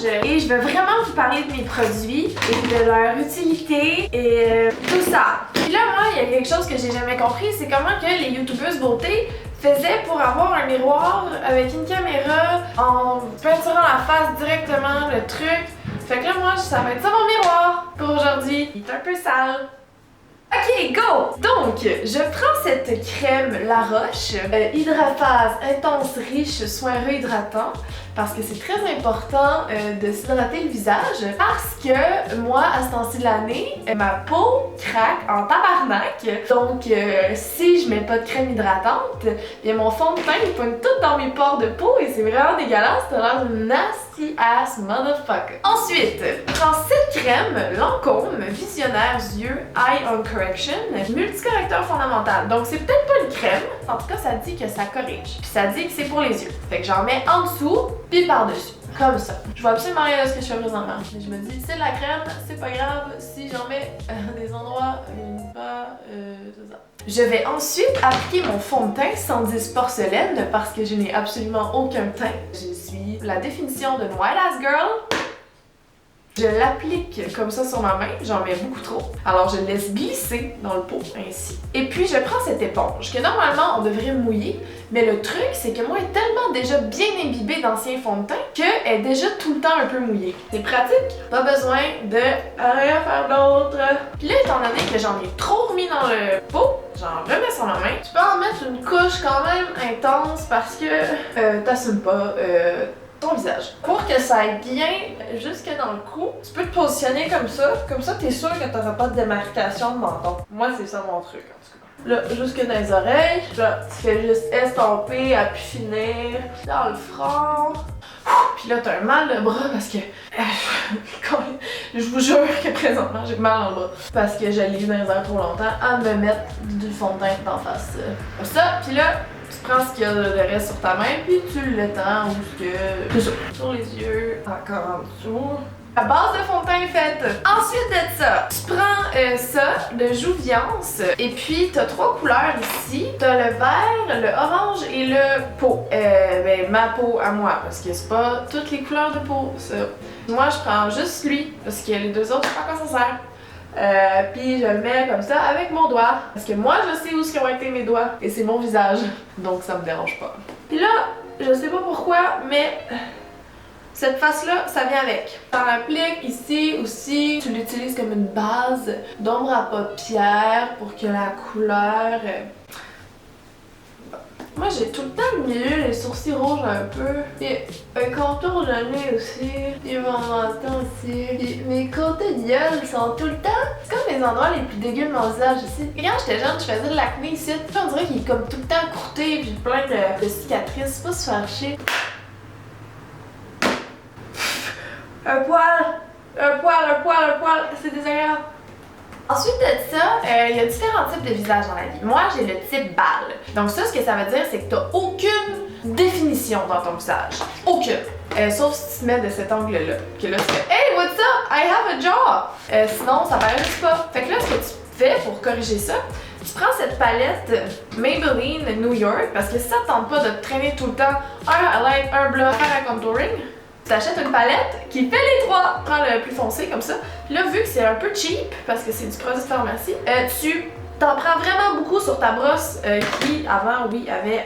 visage et je vais vraiment vous parler de mes produits et de leur utilité et tout ça. Puis là, moi, il y a quelque chose que j'ai jamais compris, c'est comment que les youtubeuses beauté faisaient pour avoir un miroir avec une caméra en peinturant la face directement, le truc. Fait que là, moi, ça va être ça mon miroir pour aujourd'hui. Il est un peu sale. Ok, go! Donc, je prends cette crème La Roche, Hydraphase intense, riche, soin réhydratant, parce que c'est très important de s'hydrater le visage, parce que moi, à ce temps-ci de l'année, ma peau craque en tabarnak. Donc, si je mets pas de crème hydratante, bien mon fond de teint il pogne tout dans mes pores de peau et c'est vraiment dégueulasse, t'as l'air d'une nasty ass motherfucker. Ensuite, prends cette crème Lancôme Visionnaire Yeux Eye on Correction multicorrecteur fondamental. Donc c'est peut-être pas une crème, en tout cas ça dit que ça corrige. Puis ça dit que c'est pour les yeux. Fait que j'en mets en dessous puis par-dessus. Comme ça. Je vois absolument rien de ce que je fais présentement. Mais je me dis, c'est de la crème, c'est pas grave si j'en mets des endroits, pas, tout ça. Je vais ensuite appliquer mon fond de teint 110 porcelaine parce que je n'ai absolument aucun teint. Je suis la définition d'une white ass girl. Je l'applique comme ça sur ma main, j'en mets beaucoup trop. Alors je le laisse glisser dans le pot, ainsi. Et puis je prends cette éponge que normalement on devrait mouiller, mais le truc c'est que moi elle est tellement déjà bien imbibée d'anciens fonds de teint qu'elle est déjà tout le temps un peu mouillée. C'est pratique, pas besoin de rien faire d'autre. Puis là étant donné que j'en ai trop remis dans le pot, j'en remets sur ma main. Tu peux en mettre une couche quand même intense parce que t'assumes pas ton visage. Pour que ça aille bien jusque dans le cou, tu peux te positionner comme ça t'es sûr que t'auras pas de démarcation de menton. Moi c'est ça mon truc en tout cas. Là, jusque dans les oreilles, là, tu fais juste estomper, à pu finir, dans le front. Puis là t'as un mal de bras parce que je vous jure que présentement j'ai mal dans le bras parce que j'ai les dans les airs trop longtemps à me mettre du fond de teint d'en face. Comme ça, puis là tu prends ce qu'il y a de reste sur ta main, puis tu l'étends où ce que... C'est ça. Sur les yeux, encore en dessous. La base de fond de teint est faite. Ensuite de ça, tu prends ça, de Jouviance, et puis t'as 3 couleurs ici. T'as le vert, le orange et le peau. Ben, ma peau à moi, parce que c'est pas toutes les couleurs de peau, ça. Moi, je prends juste lui, parce que les deux autres, je sais pas à quoi ça sert. Puis je le mets comme ça avec mon doigt parce que moi je sais où ont été mes doigts et c'est mon visage donc ça me dérange pas. Puis là, je sais pas pourquoi mais cette face là ça vient avec. T'en appliques ici aussi, tu l'utilises comme une base d'ombre à paupières pour que la couleur moi j'ai tout le temps le milieu, les sourcils rouges un peu, et un contour de nez aussi, et mon menton aussi, et mes côtés de gueule sont tout le temps, c'est comme les endroits les plus dégueux de mon visage ici. Et quand j'étais jeune, je faisais de l'acné ici, puis on dirait qu'il est comme tout le temps croûté, puis plein de cicatrices, c'est pas se faire chier. Un poil, c'est désagréable. Ensuite de ça, il y a différents types de visages dans la vie. Moi, j'ai le type balle. Donc ça, ce que ça veut dire, c'est que t'as aucune définition dans ton visage. Aucune. Sauf si tu te mets de cet angle-là. Que là, tu fais « Hey, what's up? I have a jaw! » Sinon, ça paraît juste pas. Fait que là, ce que tu fais pour corriger ça, tu prends cette palette Maybelline New York, parce que si ça te tente pas de te traîner tout le temps un highlight, un blush, un contouring, tu t'achètes une palette qui fait les 3. Prends le plus foncé comme ça. Puis là, vu que c'est un peu cheap, parce que c'est du produit de pharmacie, tu t'en prends vraiment beaucoup sur ta brosse qui, avant, oui, avait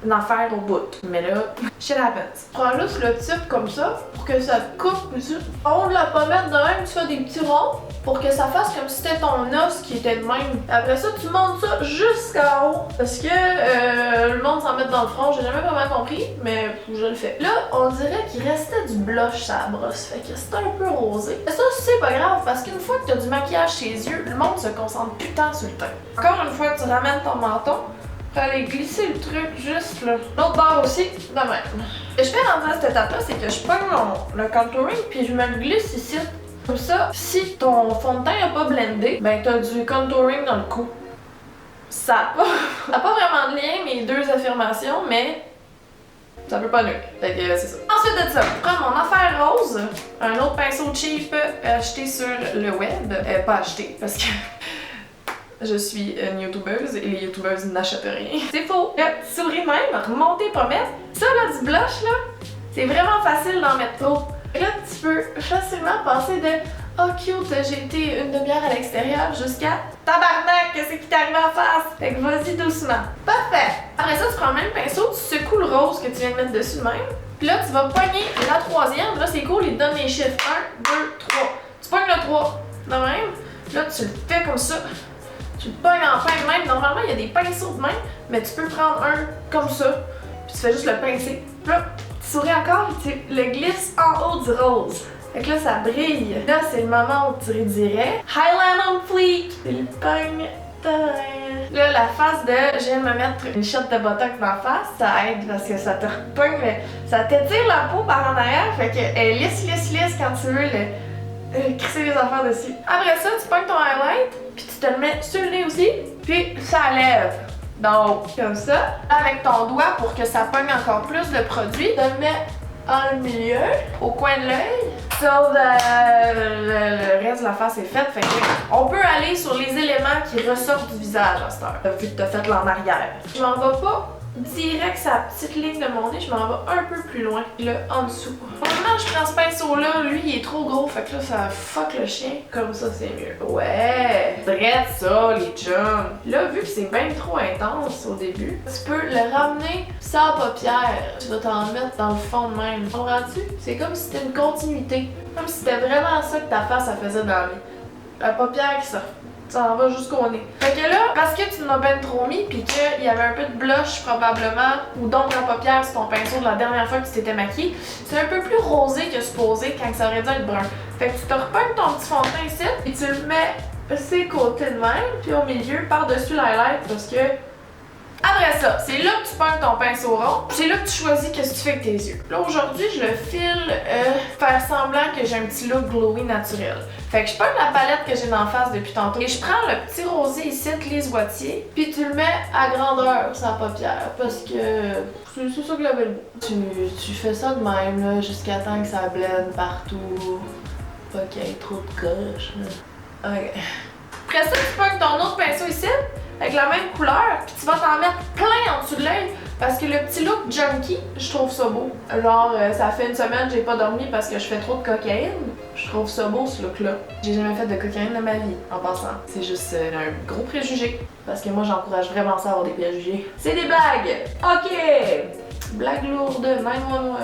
une affaire au bout. Mais là, shit happens. Prends juste le type comme ça pour que ça te coupe ici. En haut de la pommette de même, tu fais des petits ronds pour que ça fasse comme si c'était ton os qui était de même. Après ça, tu montes ça jusqu'en haut. Parce que le monde s'en met dans le front, j'ai jamais vraiment compris, mais je le fais. Là, on dirait qu'il restait du blush sur la brosse, fait que c'est un peu rosé. Mais ça, c'est pas grave, parce qu'une fois que t'as du maquillage sur les yeux, le monde se concentre putain sur le teint. Encore une fois, tu ramènes ton menton, pour aller glisser le truc juste là. L'autre barre aussi, de même. Ce que je fais dans cette étape-là, c'est que je prends le contouring puis je me le glisse ici. Comme ça, si ton fond de teint n'a pas blendé, ben t'as du contouring dans le cou. Ça n'a pas vraiment de lien, mes deux affirmations, mais ça peut pas nuire. Fait que c'est ça. Ensuite de ça, je prends mon affaire rose, un autre pinceau cheap acheté sur le web. Pas acheté, parce que je suis une youtubeuse et les youtubeuses n'achètent rien. C'est faux. Là, souris même, remonter, pas mettre. Ça là, du blush là, c'est vraiment facile d'en mettre trop. Là, tu peux facilement passer de oh cute, j'ai été une demi-heure à l'extérieur jusqu'à tabarnak, qu'est-ce qui t'arrive en face? Fait que vas-y doucement. Parfait! Après ça, tu prends le même pinceau, tu secoues le rose que tu viens de mettre dessus de même. Puis là, tu vas pogner la troisième. Là, c'est cool, il te donne les chiffres. 1, 2, 3. Tu pognes le 3 de même. Là, tu le fais comme ça. Tu le pognes en fin de même. Normalement, il y a des pinceaux de même, mais tu peux prendre un comme ça. Puis tu fais juste le pincer. Puis là, tu souris encore et tu le glisses en haut du rose. Fait que là, ça brille. Là, c'est le moment où tu redirais Highland on fleek. Tu le pognes. Là, la face de je viens de me mettre une shot de botox dans la face, ça aide parce que ça te repogne, ça t'étire la peau par en arrière, fait qu'elle est lisse quand tu veux crisser les affaires dessus. Après ça, tu pognes ton highlight, puis tu te le mets sur le nez aussi, puis ça lève. Donc, comme ça, avec ton doigt pour que ça pogne encore plus de produit, tu le mets en milieu, au coin de l'œil. So, le reste de la face est fait. Fait que on peut aller sur les éléments qui ressortent du visage à cette heure, vu que tu as fait là en arrière. Je m'en vais pas direct sur la petite ligne de mon nez, je m'en vais un peu plus loin, là en dessous. Normalement, je prends ce pinceau-là, lui il est trop gros, fait que là ça fuck le chien. Comme ça, c'est mieux. Ouais! Drette ça, les chums! Là, vu que c'est bien trop intense au début, tu peux le ramener sans paupière. Tu vas t'en mettre dans le fond de même. Comprends-tu? C'est comme si c'était une continuité. Comme si c'était vraiment ça que ta face elle faisait dans la vie. La paupière qui sort. Ça en va jusqu'au nez. Fait que là, parce que tu n'as ben trop mis pis qu'il y avait un peu de blush probablement ou d'ombre à paupières sur ton pinceau de la dernière fois que tu t'étais maquillée, c'est un peu plus rosé que supposé quand ça aurait dû être brun. Fait que tu te repognes ton petit fond de teint ici et tu le mets ses côtés de même puis au milieu par-dessus l'highlight parce que après ça, c'est là que tu pognes ton pinceau rond, c'est là que tu choisis qu'est-ce que tu fais avec tes yeux. Là aujourd'hui, je le file faire semblant que j'ai un petit look glowy naturel. Fait que je pogne la palette que j'ai d'en face depuis tantôt et je prends le petit rosé ici, Lise Wattier, puis tu le mets à grandeur sur la paupière parce que c'est ça que j'avais le goût. Tu fais ça de même là, jusqu'à temps que ça blende partout, pas qu'il y ait trop de coche. Ok. Après ça, tu pognes ton autre pinceau ici, avec la même couleur, puis tu vas t'en mettre plein en dessous de l'œil parce que le petit look junkie, je trouve ça beau. Genre, ça fait une semaine que j'ai pas dormi parce que je fais trop de cocaïne. Je trouve ça beau ce look-là. J'ai jamais fait de cocaïne de ma vie, en passant. C'est juste un gros préjugé. Parce que moi, j'encourage vraiment ça à avoir des préjugés. C'est des blagues! Ok! Blague lourde, 911.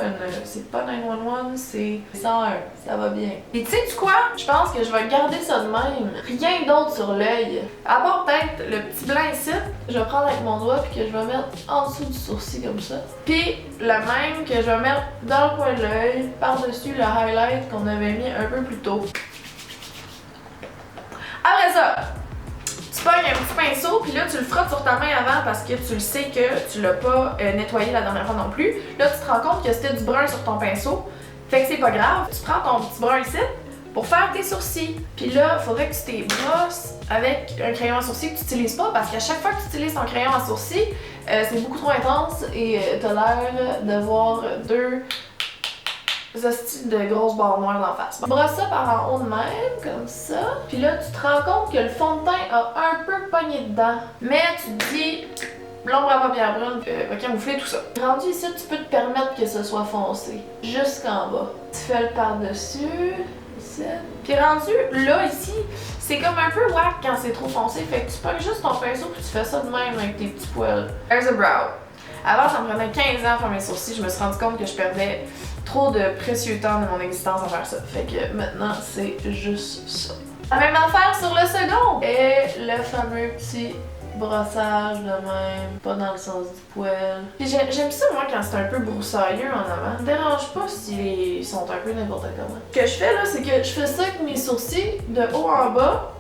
C'est pas 911, c'est 101. Ça va bien. Et tu sais quoi? Je pense que je vais garder ça de même. Rien d'autre sur l'œil. À part peut-être le petit blanc ici, je vais prendre avec mon doigt puis que je vais mettre en dessous du sourcil comme ça. Puis le même que je vais mettre dans le coin de l'œil, par-dessus le highlight qu'on avait mis un peu plus tôt. Après ça, tu pognes un petit pinceau, puis là tu le frottes sur ta main avant parce que tu le sais que tu l'as pas nettoyé la dernière fois non plus. Là tu te rends compte que c'était du brun sur ton pinceau, fait que c'est pas grave. Tu prends ton petit brun ici pour faire tes sourcils. Puis là, il faudrait que tu t'es brosses avec un crayon à sourcils que tu n'utilises pas parce qu'à chaque fois que tu utilises ton crayon à sourcils, c'est beaucoup trop intense et t'as l'air d'avoir deux hosties de grosses barres noires d'en face. Brosse ça par en haut de même, comme ça. Puis là, tu te rends compte que le fond de teint a un peu pogné dedans. Mais tu te dis, l'ombre à paupières brunes va camoufler tout ça. Rendu ici, tu peux te permettre que ce soit foncé. Jusqu'en bas. Tu fais le par-dessus. Ici. Puis rendu là, ici, c'est comme un peu wack quand c'est trop foncé. Fait que tu pognes juste ton pinceau puis tu fais ça de même avec tes petits poils. There's a brow. Avant, ça me prenait 15 ans à faire mes sourcils. Je me suis rendu compte que je perdais trop de précieux temps de mon existence à faire ça. Fait que maintenant, c'est juste ça. La même affaire sur le second. Et le fameux petit brossage de même, pas dans le sens du poil. Puis j'aime ça, moi, quand c'est un peu broussailleux en avant. Ça me dérange pas s'ils sont un peu n'importe comment. Ce que je fais là, c'est que je fais ça avec mes sourcils de haut en bas,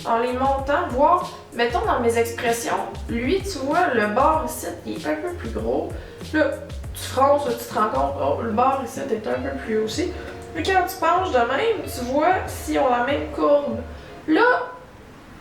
en les montant, voire, mettons dans mes expressions, lui, tu vois, le bord ici, il est un peu plus gros. Là, tu fronces, là, tu te rends compte, oh, le bord ici est un peu plus haut aussi. Mais quand tu penches de même, tu vois s'ils ont la même courbe. Là,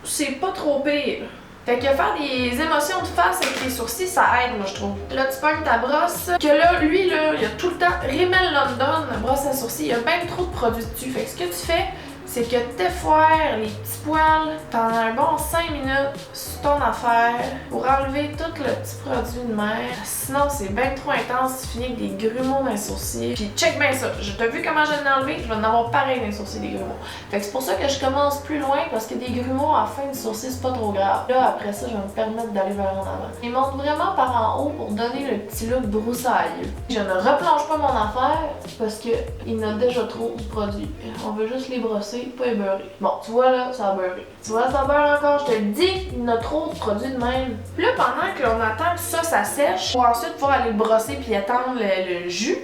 c'est pas trop pire. Fait que faire des émotions de face avec tes sourcils, ça aide, moi, je trouve. Là, tu pognes ta brosse. Que là, lui, là, il y a tout le temps Rimmel London, brosse à sourcils. Il y a même trop de produits dessus. Fait que ce que tu fais, c'est que t'effoires les petits poils pendant un bon 5 minutes sur ton affaire pour enlever tout le petit produit de mer. Sinon, c'est bien trop intense, tu finis avec des grumeaux dans les sourcils. Puis check bien ça, t'as vu comment je l'ai enlevé? Je vais en avoir pareil dans les sourcils des grumeaux. Fait que c'est pour ça que je commence plus loin parce que des grumeaux à la fin du sourcil, c'est pas trop grave. Là, après ça, je vais me permettre d'aller vers en avant. Ils montent vraiment par en haut pour donner le petit look broussailleux. Je ne replonge pas mon affaire parce que il y en a déjà trop de produits. On veut juste les brosser, pas les beurrer. Bon, tu vois là, ça a beurré. Tu vois, ça beurre encore, je te le dis, il y en a trop de produits de même. Puis là, pendant que l'on attend que ça sèche, pour ensuite pouvoir aller le brosser puis attendre le jus,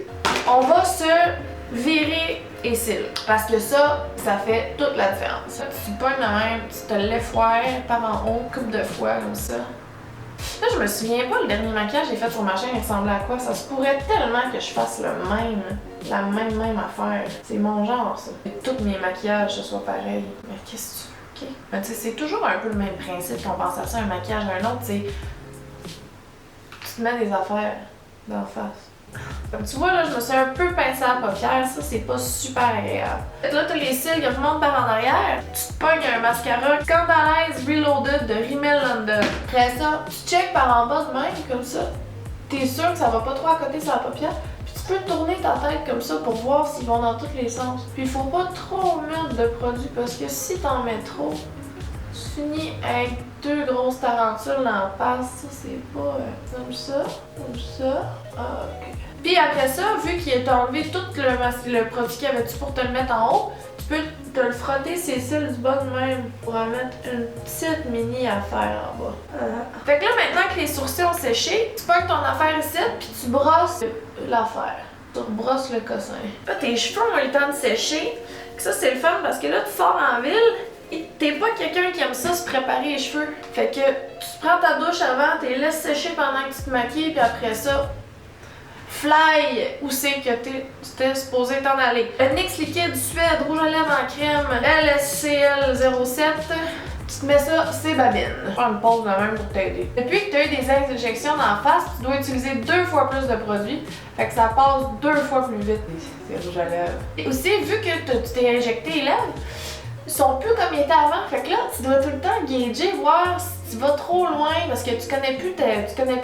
on va se virer les cils. Parce que ça fait toute la différence. Tu pognes de même, tu te l'effoires par en haut, coupe de fois comme ça. Là, je me souviens pas, le dernier maquillage que j'ai fait sur ma chaîne, il ressemblait à quoi? Ça se pourrait tellement que je fasse le même, la même affaire. C'est mon genre, ça. Que tous mes maquillages, ce soit pareil. Mais qu'est-ce que tu veux? OK? Ben, tu sais, c'est toujours un peu le même principe qu'on pense à ça, un maquillage à un autre, c'est... Tu te mets des affaires d'en face. Comme tu vois, là, je me suis un peu pincée à la paupière, ça, c'est pas super agréable. Là, t'as les cils qui remontent par en arrière. Tu te pognes un mascara Scandalise Reloaded de Rimmel London. Après ça, tu checkes par en bas de même, comme ça. T'es sûr que ça va pas trop à côté sur la paupière. Puis tu peux tourner ta tête comme ça pour voir s'ils vont dans tous les sens. Puis il faut pas trop mettre de produit parce que si t'en mets trop, tu finis avec deux grosses tarentules dans la face. Ça, c'est pas comme ça, comme ça. Ah, ok. Puis après ça, vu qu'il est enlevé tout le produit qu'il y avait pour te le mettre en haut, tu peux te le frotter ses cils du bas de même pour en mettre une petite mini affaire en bas. Fait que là, maintenant que les sourcils ont séché, tu pognes ton affaire ici, puis tu brosses l'affaire. Tu rebrosses le cossin. Là, tes cheveux ont eu le temps de sécher. Ça, c'est le fun parce que là, tu sors en ville et t'es pas quelqu'un qui aime ça se préparer les cheveux. Fait que tu prends ta douche avant, tu les laisses sécher pendant que tu te maquilles, puis après ça, fly où c'est que t'es supposé t'en aller. Le NYX liquide Suède, rouge à lèvres en crème, LSCL 07. Tu te mets ça, c'est babine. Prends une pause de même pour t'aider. Depuis que tu as eu des injections dans la face, tu dois utiliser 2 fois plus de produits. Fait que ça passe 2 fois plus vite. C'est rouge à lèvres. Et aussi, vu que tu t'es injecté les lèvres, ils sont plus comme ils étaient avant. Fait que là, tu dois tout le temps gager, voir si tu vas trop loin parce que tu connais plus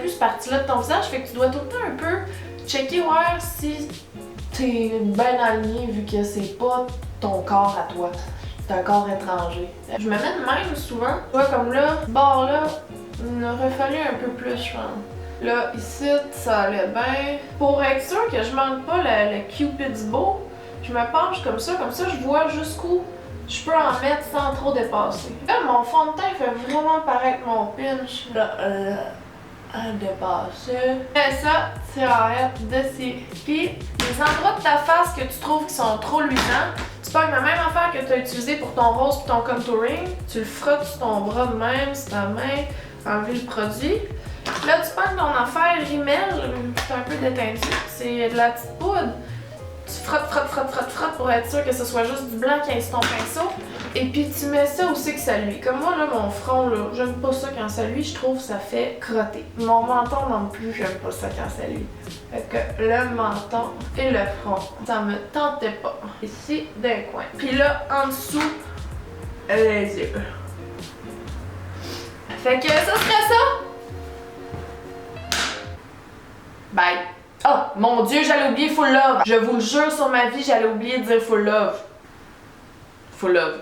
cette partie-là de ton visage. Fait que tu dois tout le temps un peu checker, voir si t'es bien aligné vu que c'est pas ton corps à toi. C'est un corps étranger. Je me mets de même souvent. Tu vois, comme là, ce bord-là, il aurait fallu un peu plus, je pense. Là, ici, ça allait bien. Pour être sûr que je manque pas le Cupid's Bow, je me penche comme ça je vois jusqu'où je peux en mettre sans trop dépasser. Là, mon fond de teint fait vraiment paraître mon pinch. Là, à dépasser. Et ça, tu arrêtes de Puis, les endroits de ta face que tu trouves qui sont trop luisants, tu pognes la même affaire que tu as utilisée pour ton rose et ton contouring, tu le frottes sur ton bras de même, sur ta main, enlever le produit. Là, tu pognes ton affaire Rimmel, c'est un peu déteintu, c'est de la petite poudre. Tu frottes pour être sûr que ce soit juste du blanc qui est sur ton pinceau. Et puis tu mets ça aussi que ça luit. Comme moi, là, mon front, là, j'aime pas ça quand ça luit, je trouve que ça fait crotter. Mon menton non plus, j'aime pas ça quand ça luit. Fait que le menton et le front, ça me tentait pas. Ici, d'un coin. Puis là, en dessous, les yeux. Fait que ça serait ça. Bye. Oh, mon Dieu, j'allais oublier Full Love. Je vous le jure sur ma vie, j'allais oublier de dire Full Love. Full Love.